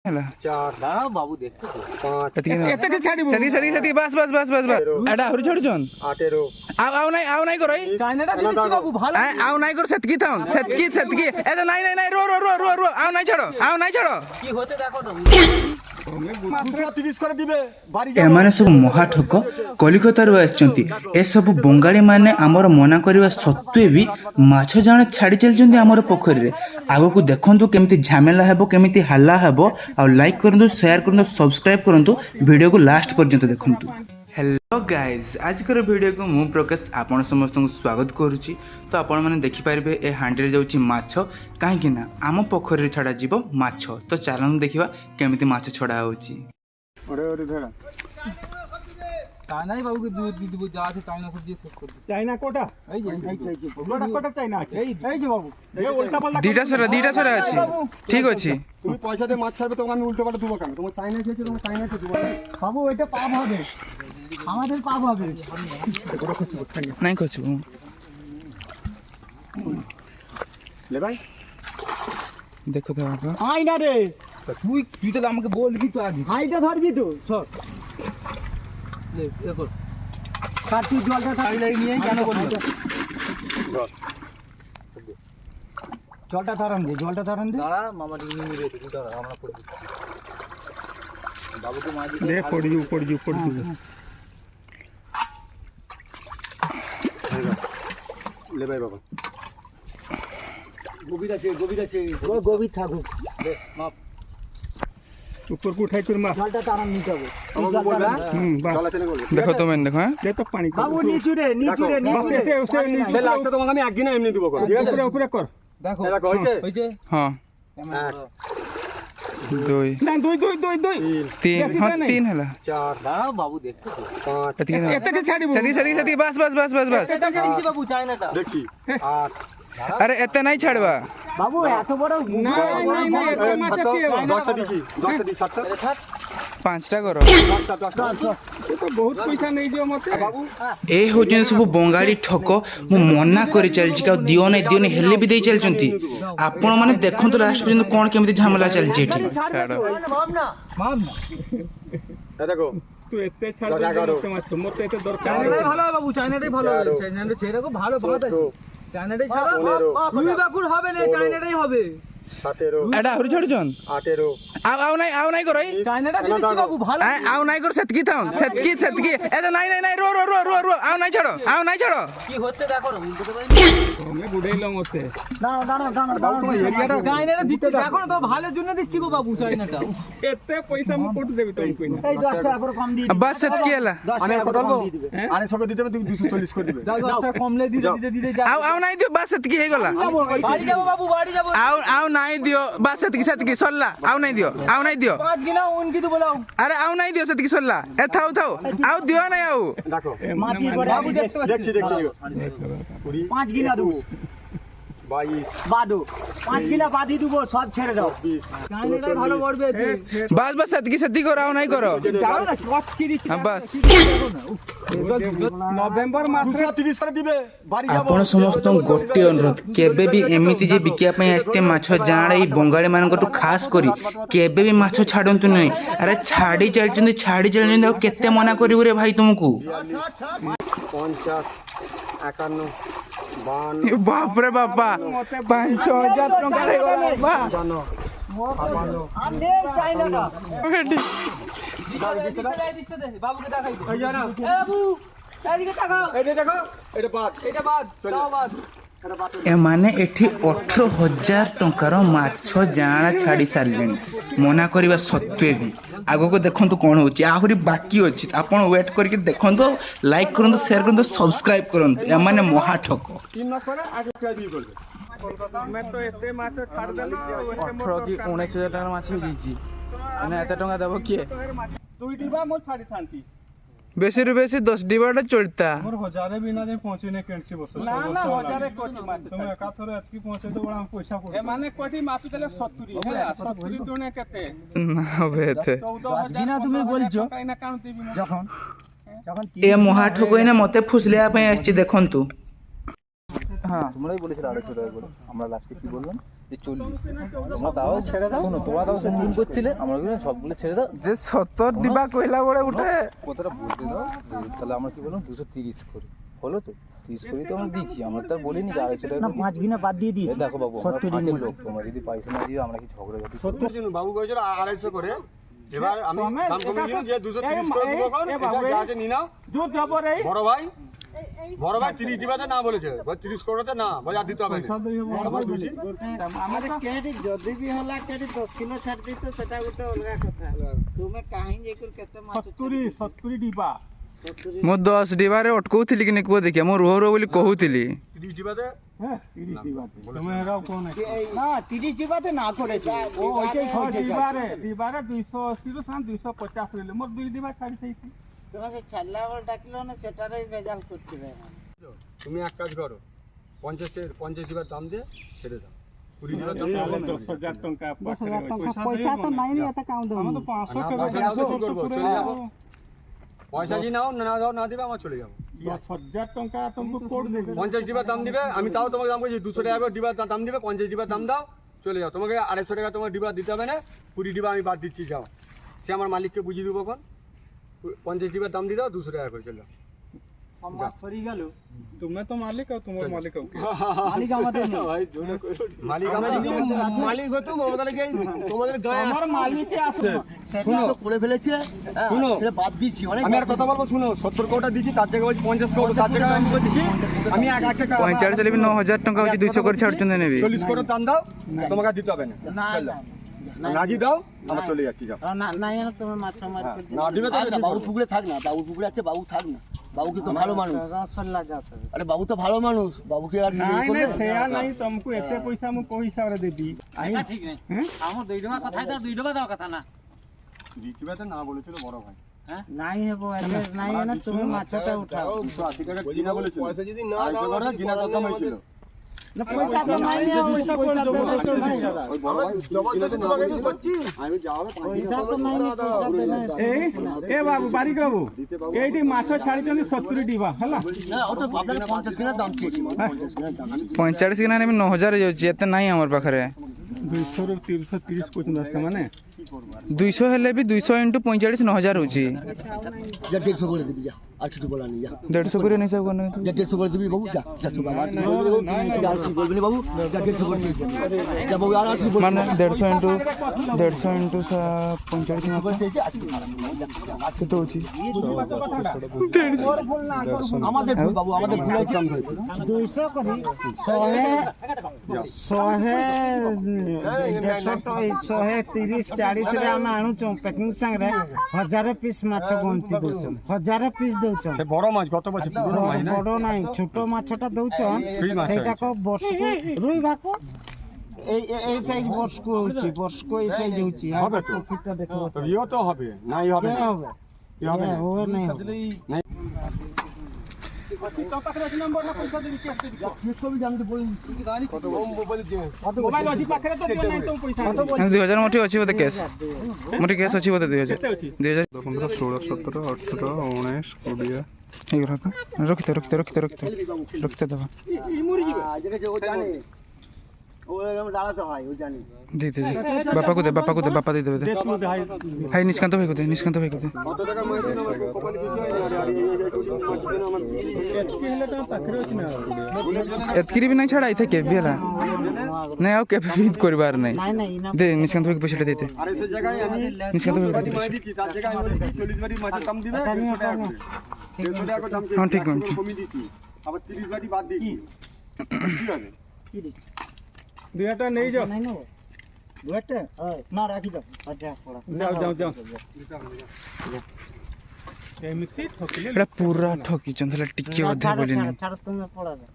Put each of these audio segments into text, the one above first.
ହେଲା चार दाঁড়াও বাবু দেখতে তো पाँच এতকে ছাড়িব সেতি বাস বাস বাস বাস বাস এটা আহুরি ছাড়ুছন आठेरो আউ নাই করই চাইনাটা দিচ্ছি বাবু ভালো আউ নাই কর সেতকি থাউন সেতকি এটা নাই নাই নাই রো রো রো রো রো আউ নাই ছাড়ো কি হতে দেখো না 230 করে দিবে বাড়ি এমানে সব মহাঠক কলিকতাରୁ ଆସିଛନ୍ତି ଏସବୁ ବଙ୍ଗାଳୀ ମାନେ ଆମର ମନା କରିବା ସତ୍ତ୍ୱେ ବି ମାଛ ଜଣେ ଛାଡ଼ି ଚାଲିଛନ୍ତି ଆମର ପୋଖରୀରେ ଆଗକୁ ଦେଖନ୍ତୁ କେମିତି ଝାମେଲା ହେବ କେମିତି ହାଲ୍ଲା ହେବ ଆଉ ଲାଇକ୍ କରନ୍ତୁ ସେୟାର କରନ୍ତୁ ସବସ୍କ୍ରାଇବ୍ କରନ୍ତୁ ଭିଡ଼ିଓକୁ ଲାଷ୍ଟ ପର୍ଯ୍ୟନ୍ତ ଦେଖନ୍ତୁ। हेलो गाइज आजकर वीडियो को मु प्रकाश आपण समस्त स्वागत करुच्ची तो आपण मैंने देखिपारे ए हांडी जाऊँगी माछ कहीं आम पोखरी छड़ा जीव माछ तो चलन देखा केमी माछ छड़ा होची চাইনাই বাবুকে দুধ দিয়ে দিব যা আছে চাইনা সব দিয়ে শেষ করে দিই चाइना कोटा এই যে कोटा चाइना এই যে বাবু এই উল্টা পাল্টা दीटा सारा अच्छी ठीक अच्छी তুমি পয়সা দিয়ে মাছ ছাড়বে তখন আমি উল্টো পাল্টা দেবো কেন তোমার চাইনা খেয়েছো তোমার চাইনা খেয়ে দেবো বাবু এটা পাপ হবে আমাদের পাপ হবে नहीं खसु ले भाई देखो तो बाबा আই না রে তুই তো আমাকে বলবি তো আগে আইটা ধরবি তো সর লে দেখো কাটি জলটা থাকলে নিয়ে কেন করবি জলটা ধরন দে দাঁড়া মামা নিয়ে নিয়ে রে দাঁড়া আমরা করে দিচ্ছি বাবুকে মাঝি दे पड़ जू ले भाई बाबा গভীর আছে গভীর থাকুক দে মাপ ऊपर को उठाई कर मार জলটা তারান নিতে হবে জল আছে না বলবে देखो तो मैंने देखो ये तो पानी বাবু নিচু রে बस ऐसे उसे नीचे লাস্টে তোমাকে আমি একদিন এমনি দেবো করে ঠিক আছে ऊपर ऊपर कर দেখো এটা কইছে হইছে हाँ दो ना दो दो दो दो तीन हाँ तीन है চার দাঁড়াও বাবু দেখতে তো পাঁচ এটাকে ছাড়িব सदी बस बस बस बस बस এটাকে দিচ্ছি বাবু চাইনাটা দেখছি আট अरे एते नहीं छाड़वा বাবু এত বড় না মাছ কি হবে? দশটা দিচ্ছি দশটা দিচ্ছি সাতটা এটা থাক पांचटा करो দশটা ये तो बहुत पैसा नहीं दियो मते বাবু ए होजन सब बंगाली ठक मु मना कर चलछि का दियो नहीं हेले भी दे चलचंती आपण माने देखंतु लास्ट पर्यंत कोन केमिति झमेला चलछि एठी মাম না দেখো तू एते छाड़ दस एगारो। दे मत मते एते दरकार চাইনাটাই ভালো হবে বাবু চাইনাটাই ভালো হবে চাইনাটা সেরকম ভালো ভালো আছে চাইনাটাই ছাড়া পনেরো। দুই বাকুর হবে না চাইনাটাই হবে সতেরো एडा हरि छड़छन আঠেরো आउ নাই करई চাইনাটা দিচ্ছি বাবু ভালো आउ নাই कर सेतकी थाउन सेतकी एदा नहीं रो रो रो रो रो आउ নাই छाड़ो কি হচ্ছে দেখো না উল্টো তো ভাই मैं बुड़ेलो मते দাঁড়াও বাবু তোমার এরিয়াটা চাইনাটা দিচ্ছি দেখো না তো ভালোর জন্য দিচ্ছি গো বাবু চাইনাটা एते पैसा मु कोट देबी तुम कोई ना এই 10 টাকা করে কম দিয়ে बस सेतकी हला আমি আর কথা বলবো আরে সঙ্গে দিতে হবে তুমি 240 করে দিবে যাও 10 টাকা কমলে দিতে যা आउ নাই दियो बस सेतकी हे गला বাড়ি যাবো বাবু বাড়ি যাবো आउ নাই दियो बस सेतकी सरला आउ নাই दियो পাঁচ গিনা উনকি তো বলাও अरे आउ नहीं दियो सेतकी सरला ए थाउ आउ दियो नहीं आउ দেখো माटी বাবু দেখতে পাচ্ছি দেখছি 20 পাঁচ গিলা দেবো 22 বাদো 5 গিলা বাদি দেবো সব ছেড়ে দাও 20 চাইনাটাই ভালো পড়বে बस सेतकी करो आउ नहीं करो যাও না কত কি দিচ্ছি हाँ, बस नवंबर मास 230 করে দিবে বাড়ি যাব आपण समस्त गोटे अनुरोध केबे भी एमिति जे बिकिया पई आस्ते माछ जाण ए बंगाली मानकटु खास करी केबे भी माछ छाडंतु नहीं अरे छाड़ी चलचंदी आ केते मना करिवु रे भाई तुमको 50 51 52 बाप रे बापा 5,000 टका रे गला बा 52 আর নেই চাইনাটা বাবুকে দেখাই এই যা না এ বাবু এদিকে তাকাও এই দেখো এটা বাদ এটা বাদ দাও বাদ एमाने एठी 18,000 टंकार माछ जाना छाड़ी सारले मना करवा सत्वे भी आगो को देखंतु कोन होची आहुरी बाकी अछि आपण वेट करके देखंतु लाइक करंतु शेयर करंतु सब्सक्राइब करंतु एमाने महा ठक 3 मास পরে আগে প্রায় দিয়ে করবে मैं तो एते माछ छाड़ देलो 18 की 19,000 टका माछ हो जीची एना एते टका देबो किए दुई डिबा मो छाड़ी थांती बेसी रु बेसी 10 डिबाटा चलता मोर हजारे बिना जे पहुंचे ने केनसी बस ना ना हजारे कोटी माछ तुम एका थोरे अटकी पहुंचे तो बड़ा पैसा पड़ ए माने कोटी मापी देले 70 होला 70 टने केते ना होबेते 14,000 দিনা তুমি বলছো কাইনা কাউন্ট দিবি না যখন যখন ए महा ठको एने मते फुसलिया पई आछि देखंतु তোমরাই বলেছিলে 250 টাকা করে আমরা লাস্টে কি বললাম যে 40 তোমরা তাও ছেড়ে দাও, শোনো তোমরা তাও ফোন করছিলে, আমরা বললাম সবগুলো ছেড়ে দাও, যে 70 ডিবা কইলা বড় উঠে কথাটা বলতে দাও। তাহলে আমরা কি বললাম 230 করে হলো তো, 30 করে তো আমরা দিয়েছি, আমরা তো আর বলিনি যে 250 টাকা না করে 5 গিনা বাদ দিয়ে দিয়েছি। দেখো বাবু, আমরা 70 ফাঁকের লোক, তোমরা যদি পয়সা না দিও আমরা কি ঝগড়া ঝাটি করবো? 70 জন বাবু করেছিল 250 করে। এবার আমি দাম কমিয়ে দিলাম যে 230 করে দেবো, কোন এটা যা আছে নি নাও। বড় ভাই 30 দিবাতে না বলেছে, 30 করতে না বলে আর দিতে হবে না। আবার দুজি আমাদের কেডি যদি भी होला केडी 10 किलो छाड़ दी तो सेटा गोटे अलगा कथा। तुमे काहे जे कर केते माछ 70 ডিবা ମୁଁ 10 ডিবারে অটকৌଥିଲି কি নেকুয়া দেখি ମୁଁ ରୁହ ରୁହ ବୋଲି କହୁଥିଲି। 30 দিবাতে হ্যাঁ 30 ডিবা তুমি এরাও কোন আছে না 30 ডিবাতে না করেছে ও ওইটাই ডিবারে 280 ରୁ 250 হইলে মোর 2 ডিবা ছাড়ি দিয়েছি। তোমরা সে ছাল্লা বল ডাকলো না সেটারই ভেজাল করতে হবে। তুমি এক কাজ করো, 50 দিবার দাম দিয়ে ছেড়ে দাও। 20 দিবার দাম দিয়ে 10,000 টাকা পয়সা তো নাই নি এত কাউন্ট আমরা তো 500 না, টাকা পয়সা নাও তো কি করবো? চলে যাবো। পয়সা যদি নাও না দাও না দিবে, আমার চলে যাবো। 10,000 টাকা তুমি কোড দেবে। 50 ডিবার দাম দিবে, আমি তাও তোমাকে দাম বলছি 200 টাকা করে ডিবার দাম দিবে। 50 ডিবার দাম দাও, চলে যাও। তোমাকে 250 টাকা তোমার ডিবা দিতে হবে না, 20 ডিবা আমি বাদ দিচ্ছি, যাও। সে আমার মালিককে বুঝিয়ে দেবো। কোন 50 ডিবার দাম দিয়ে দাও, 200 টাকা করে, চলে যাও। আমরা সরি গেল। তুমি তো মালিক আর তোমার মালিক কে মালিক আমাদের নেই। মালিক আমরা যদি মালিক হতো আমাদের কি তোমাদের দয়া আমার মালিকই আছে। সেটা তো করে ফেলেছে। শুনো। সেটা বাদ দিচ্ছি অনেক। আমি আর কথা বলবো, শুনো। 70 কোটা দিচ্ছি, তার জায়গায় বলছি 50 কোটা, তার জায়গায় আমি বলছি কি আমি এক টাকা 45 ହେଲେ ବି 9000 ଟଙ୍କା ହଉଛି 200 করে ছাড়ুଛନ୍ତି নেবি। 40 কোটা দাম দাও, তোমাকে আর দিতে হবে না। চল যাও। নাজি দাও, আমরা চলে যাচ্ছি, যাও। না নাই না তুমি মাছ মার করে না দিবে তো না বাবু পুকুরে থাক না, বাবু পুকুরে আছে, বাবু থাক না। বাবু কি তো ভালো মানুষ। রসল্লা যাতে আরে বাবু তো ভালো মানুষ, বাবুকে আর নাই না সেয়া নাই, তোমাকে এতে পয়সা মু কই হিসাবে দেবি। ঠিক নাই আমার 2 ডবা কথা দাও, 2 ডবা দাও কথা না দিতে না বলেছিল বড় ভাই। নাই হবো এলে নাই না তুমি মাছটা উঠাও। 180 টাকা কিনা বলেছিল। পয়সা যদি না দাও করে কিনা কথা হয়েছিল। না পয়সা তো নাই না, ওই পয়সা দেবে তো নাই। ওই বড় ভাই জবরদস্তি তোমাকে কি করছি? আমি যাবে পয়সা তো নাই না, পয়সা দেবে এ বাবু বাড়ি বাবু এইটি মাছ ছাড়িଛନ୍ତି 70 ডিবা ହେଲା। না ওটা আপনাদের 50 কিনা দাম চেয়েছি, 50 কিনা দাম। 45 কিনা নেবি 9000 ହେଇଯାଉଛି, ଏତେ ନାହିଁ আমার ପାଖରେ। 200 ରୁ 330 କହୁଛନ୍ତି ସେମାନେ। 200 ହେଲେ ବି 200 × 45 9000 হচ্ছে। যা 150 করে দিবি, যা আর কিছু বলার নেই, যা 150 করে হিসাব করনে যা 150 করে দিবি বাবু, যা যা তো বাবা আর কিছু বলবি না বাবু, যা 150 করে দিবি, যা বাবু আর কিছু বলবি মানে 150 × 45 না, চেয়েছি আর কিছু বলার নেই, যা କେତେ ହଉଛି? আমাদের ভুল বাবু, আমাদের ভুল আছে। 200 করি 130 40 রে ଆମେ ଆଣୁଛୁ ପ୍ୟାକିଂ ସାଙ୍ଗରେ 1000 ପିସ୍ ମାଛ ଗଣତି ଦଉଛନ୍, 1000 ପିସ୍ ଦଉଛନ୍। সে বড় মাছ গত বছর পুরো মাছ না। বড় নাই ছোট মাছটা দଉଛନ୍, রুই মাছ ସେଇଟାକୁ ବର୍ଷକୁ রুই ଭାକୁ এই সাইজ ବର୍ଷକୁ ହଉଛି, ବର୍ଷକୁ এই সাইজ হଉଛି। হবে তো। প্রফিটটা দেখো তো ইও তো হবে, নাই হবে কে না। হবে ই হবে না। হবে নাই হবে। তো পাখরে আছে নম্বর না পয়সা দেবি ক্যাশ দেবি। শেষ করবি, আমি তো বলি কত বলে দিও। মোবাইল আছে পাখরে তো দিও নাই তো পয়সা। 2000 মোটি ଅଛି ବୋଧେ କେସ୍, ମୋଟି କେସ୍ ଅଛି ବୋଧେ 2000। କେତେ ଅଛି? 2000 15 16 17 18 19 20 ହେଇଗଲା ତ। ରଖିତେ ଦେବା। ই মুড়ি যাবে। দেখেছে ও জানে, ও এরকম দাঁড়াতে হয়, ও জানে। দে বাপাକୁ দে, বাপা দিয়ে দেবে। দে তুই ভাই ভাই নিষ্কান্ত ভাইକୁ দে। কত টাকা মাছ দিন আমার কপালে কিছু হয় না। আর এই মাছ দিন আমার কি হলে তো পাখরে আছে না। ଏତକିରି ବି ନାଇଁ ଛାଡ଼ା ଏଇथे କେବେ ହେଲା ନାଇଁ, ଆଉ କେବେ ବି କରିବାର ନାଇଁ। নাই নাই না দে নিষ্কান্ত ভাইକୁ পয়সাটা দে। আর এই জায়গায় আমি নিষ্কান্ত ভাইକୁ বাড়ি মাছ দিচ্ছি, তার জায়গায় আমি বলেছি 40 বাড়ি মাছের দাম দিবে 150 টাকা করে। 150 টাকা করে দাম হ্যাঁ, ঠিক চেয়েছি, আছে। কমিয়ে দিচ্ছি। আবার 30 বাড়ি বাদ দিচ্ছি। কি হবে? দুইটা নেই যাও। নাই না দুয়ারটা না রাখি দাও। আচ্ছা পড়া যাও এমতি ঠকিলে ଏଟା ପୁରା ଠକିଛନ୍ତି ହେଲା, ଟିକେ ଅଧେ ବୋଲି ନାଇଁ। ছাড় তুমি পড়া দাও।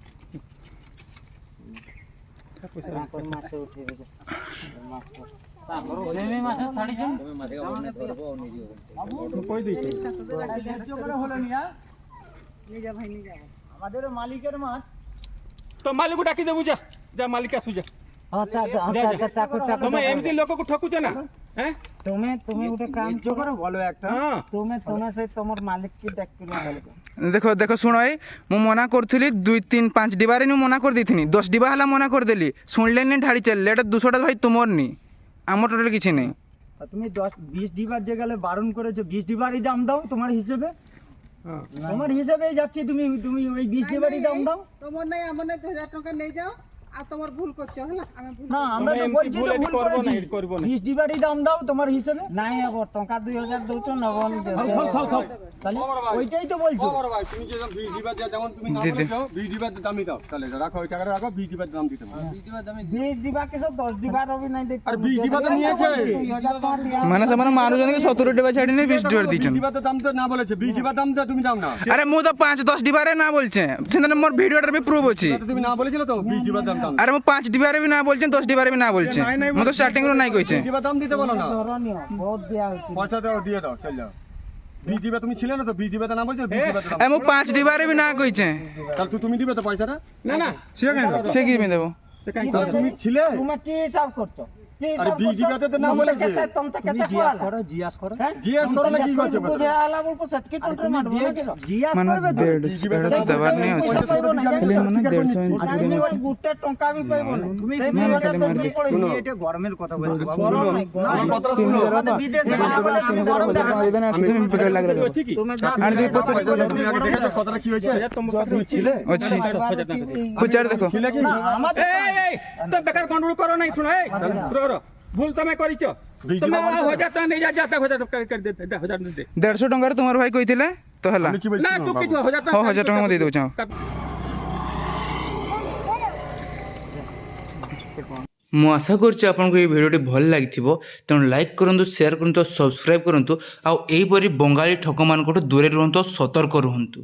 তারপর মাছ উঠেবে যা মাছ তারপর ওই মাছ ছাড়িছেন তুমি মাছ গাবনে ধরবো নিজে তো কই দিছি। করে হলো নিয়া নিয়ে যা ভাই নিয়ে যা। আমাদের মালিকের মাছ। তো মালিক ডাকি দেবু, যা যা মালিক আসু যা। হ্যাঁ তা চাকু চাকু তুমি এমতি লোকକୁ ঠকুଛ না। তুমি তুমি গোটে কাম করো ভালো একটা তুমি সেই তোমার মালিক কি ডাকি না বলবে দেখো দেখো শুণ এই ମୁଁ ମନା କରୁଥିଲି 2 3 5 ডিবারে ମୁଁ ମନା କରିଦେଇଥିନି 10 ডিবা ହେଲା ମନା କରିଦେଲି ଶୁଣିଲେନି ଢାଳି ଚାଲିଲେ এটা 200টা ভাই তোমার নি আমার টোটাল কিছু নেই তুমি 10-20 ডিবার যে গেলে বারণ করেছো 20 ডিবারই দাম দাও তোমার হিসেবে তোমার হিসেবে যাচ্ছি তুমি তুমি ওই 20 ডিবারই দাম দাও তোমার নাই আমার নাই 2000 টাকা নিয়ে যাও আর তোমার ভুল করছো হলা আমি ভুল না আমরা তো বলছি তো ভুল করেছি 20 ডিবারই দাম দাও তোমার হিসেবে নাই হব টাকা 2000 দউছো নবন তাহলে ওইটাই তো বলছো ও বড় ভাই তুমি যে 20 ডিবা যেমন তুমি না বলেছো 20 ডিবার দামই দাও তাহলে রাখো ওই টাকাটা রাখো 20 ডিবার দাম দিতে হবে 20 ডিবা কেসো 10 ডিবা রবি নাই দেখ আরে 20 ডিবা তো নিয়েছে মানে ସେମାନେ ମାନୁଛନ୍ତି କି 70 ডিবা ছাড়ি নেই 20 ডিবার 20 দিচ্ছেন ডিবা তো দাম তো না বলেছে 20 ডিবা দাম তো তুমি দাও না আরে ମୁଁ ତ 5 10 ডিবারে না বলছে সেখানে মোর ভিডিওটার भी প্রুফ ଅଛି এটা তো তুমি না বলেছিলে তো 20 ডিবা দাম দাম আরে ମୁଁ 5 ডিবারে भी না বলছেন 10 ডিবারে भी না বলছে ମୁଁ তো স্টার্টিং ରୁ নাই কইছে 20 ডিবা দাম দিতে বলো না ধরনিও বহুত দেয়া হচ্ছে পয়সা দাও দিয়ে দাও চল যাও 20 ডিবা তুমি ছিলে না তো 20 ডিবা তো না বলছো 20 ডিবা দাম আরে ମୁଁ 5 ডিবারে भी না কইছে তাহলে তুমি দিবে তো পয়সাটা সে কি আমি দেব তাহলে তুমি ছিলে তুমি কি হিসাব করছো কি আরে 20 ডিবাতে তো না বলেছে তুমি তো তুমি কেতে জিজ্ঞাসা কোয়ালা করো জিজ্ঞাসা করো জিএস করো না কি করছো বুঝে আলা বলকো সতকি আরে টন্টে তুমি মারবো না কিলো জিজ্ঞাসা মানে করবে তো 150 এটা দেবার নেই আছে খালি মানে 150 আর তুমি ওই গুটে টঙ্কা भी পাইবো না তুমি সেই তুমি 2000 খালি তো মারবে। পড়ে তুমি এটা গরমের কথা বলছো বাবু গরম নাই আমার কথাটা শুনো আমাদের বিদেশে না বলে আমি গরম দেখা তুমি পেকে লাগ রে তুমি আর দিয়ে তুমি আগে দেখেছো কথাটা কি হয়েছে তুমি ছিলে ଅଛି পচার দেখো ছিলে কি আমাদের তো বেকার গন্ডগোল করো নাই শুনো এই রো ভুল তুমি করিছ তুমি 1000 টাকা নিয়ে যা 1000 টাকা করে দে 1000 দে 150 টঙ্কার তোমার ভাই কইଥିଲେ তো হলা আমি কি বলছি না শোনো তুই বাবু। কিছু 1000 টাকা হো 1000 টাকা মই দেই দઉં চাও ମୁଁ ଆଶା କରୁଛି ଆପଣଙ୍କୁ ଏହି ଭିଡ଼ିଓଟି ଭଲ ଲାଗିଥିବ ତେଣୁ ଲାଇକ୍ କରନ୍ତୁ ସେୟାର କରନ୍ତୁ ସବସ୍କ୍ରାଇବ୍ କରନ୍ତୁ ଆଉ ଏହିପରି ବଙ୍ଗାଳୀ ଠକମାନଙ୍କଠୁ ଦୂରରେ ରୁହନ୍ତୁ ସତର୍କ ରୁହନ୍ତୁ।